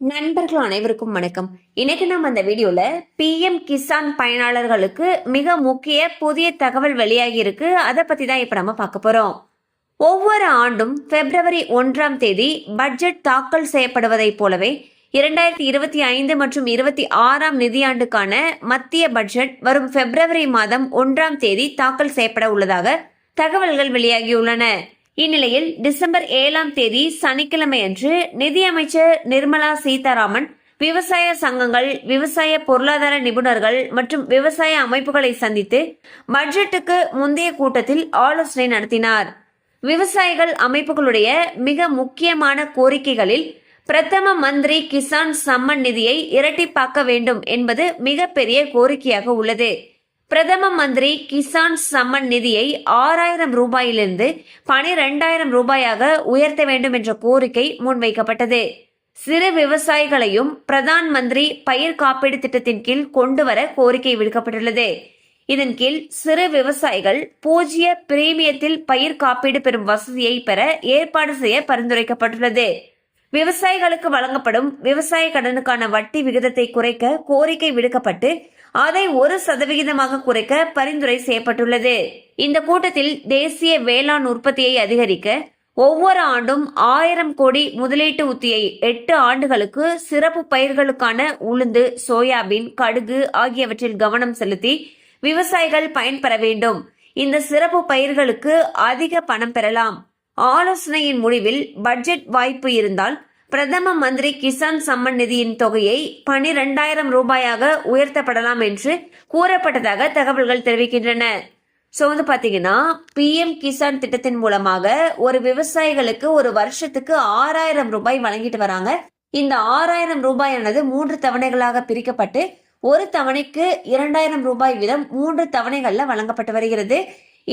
நண்பர்கள் அனைவருக்கும் வணக்கம். இன்னைக்கு நம்ம அந்த வீடியோல PM கிசான் பயனாளர்களுக்கு மிக முக்கிய புதிய தகவல் வெளியாகி இருக்கு. அதை பத்தி தான் இப்ப நம்ம பார்க்க போறோம். ஒவ்வொரு ஆண்டும் February 1ஆம் தேதி பட்ஜெட் தாக்கல் செய்யப்படுவதை போலவே 2025 மற்றும் 26ஆம் நிதியாண்டுக்கான மத்திய பட்ஜெட் வரும் February மாதம் 1ஆம் தேதி தாக்கல் செய்யப்பட உள்ளதாக தகவல்கள் வெளியாகியுள்ளன. இந்நிலையில் டிசம்பர் 7ஆம் தேதி சனிக்கிழமை அன்று நிதியமைச்சர் நிர்மலா சீதாராமன் விவசாய சங்கங்கள், விவசாய பொருளாதார நிபுணர்கள் மற்றும் விவசாய அமைப்புகளை சந்தித்து பட்ஜெட்டுக்கு முந்தைய கூட்டத்தில் ஆலோசனை நடத்தினார். விவசாயிகள் அமைப்புகளுடைய மிக முக்கியமான கோரிக்கைகளில் பிரதம மந்திரி கிசான் சம்மன் நிதியை இரட்டிப்பாக்க வேண்டும் என்பது மிகப்பெரிய கோரிக்கையாக உள்ளது. பிரதம மந்திரி கிசான் சம்மன் நிதியை 6000 ரூபாயிலிருந்து 12,000 ரூபாயாக உயர்த்த வேண்டும் என்ற கோரிக்கை முன்வைக்கப்பட்டது. சிறு விவசாயிகளையும் பிரதான் மந்திரி பயிர் காப்பீடு திட்டத்தின் கீழ் கொண்டு வர கோரிக்கை விடுக்கப்பட்டுள்ளது. இதன் கீழ் சிறு விவசாயிகள் 0 பிரீமியத்தில் பயிர் காப்பீடு பெறும் வசதியை பெற ஏற்பாடு செய்ய பரிந்துரைக்கப்பட்டுள்ளது. விவசாயிகளுக்கு வழங்கப்படும் விவசாய கடனுக்கான வட்டி விகிதத்தை குறைக்க கோரிக்கை விடுக்கப்பட்டு அதை 1% குறைக்க பரிந்துரை செய்யப்பட்டுள்ளது. இந்த கூட்டத்தில் தேசிய வேளாண் உற்பத்தியை அதிகரிக்க ஒவ்வொரு ஆண்டும் 1000 கோடி முதலீட்டு உத்தியை 8 ஆண்டுகளுக்கு சிறப்பு பயிர்களுக்கான உளுந்து, சோயாபீன், கடுகு ஆகியவற்றில் கவனம் செலுத்தி விவசாயிகள் பயன்பெற வேண்டும். இந்த சிறப்பு பயிர்களுக்கு அதிக பணம் பெறலாம். ஆலோசனையின் முடிவில் பட்ஜெட் வாய்ப்பு இருந்தால் பிரதம மந்திரி கிசான் சம்மன் நிதியின் தொகையை 12,000 ரூபாயாக உயர்த்தப்படலாம் என்று கூறப்பட்டதாக தகவல்கள் தெரிவிக்கின்றன. பாத்தீங்கன்னா PM கிசான் திட்டத்தின் மூலமாக ஒரு விவசாயிகளுக்கு ஒரு வருஷத்துக்கு 6000 ரூபாய் வழங்கிட்டு வராங்க. இந்த 6000 ரூபாயானது 3 தவணைகளாக பிரிக்கப்பட்டு ஒரு தவணைக்கு 2000 ரூபாய் வீதம் 3 தவணைகள்ல வழங்கப்பட்டு வருகிறது.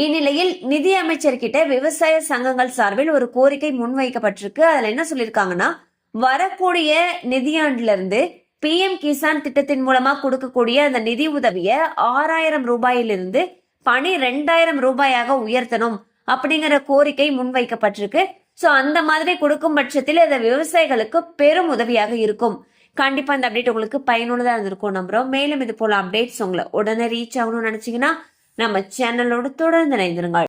இந்நிலையில் நிதி அமைச்சர்கிட்ட விவசாய சங்கங்கள் சார்பில் ஒரு கோரிக்கை முன்வைக்கப்பட்டிருக்கு. அதுல என்ன சொல்லிருக்காங்கன்னா, வரக்கூடிய நிதியாண்டுல இருந்து PM கிசான் திட்டத்தின் மூலமா கொடுக்கக்கூடிய அந்த நிதி உதவிய 6000 ரூபாயிலிருந்து 12,000 ரூபாயாக உயர்த்தணும் அப்படிங்கிற கோரிக்கை முன்வைக்கப்பட்டிருக்கு. அந்த மாதிரி கொடுக்கும் பட்சத்தில் அந்த விவசாயிகளுக்கு பெரும் உதவியாக இருக்கும். கண்டிப்பா இந்த அப்டேட் உங்களுக்கு பயனுள்ளதா இருந்திருக்கும் நம்புறோம். மேலும் இது போல அப்டேட்ஸ் உங்களை உடனே ரீச் ஆகணும்னு நினைச்சீங்கன்னா நம்ம சேனலோடு தொடர்ந்து இணைந்திருங்கள்.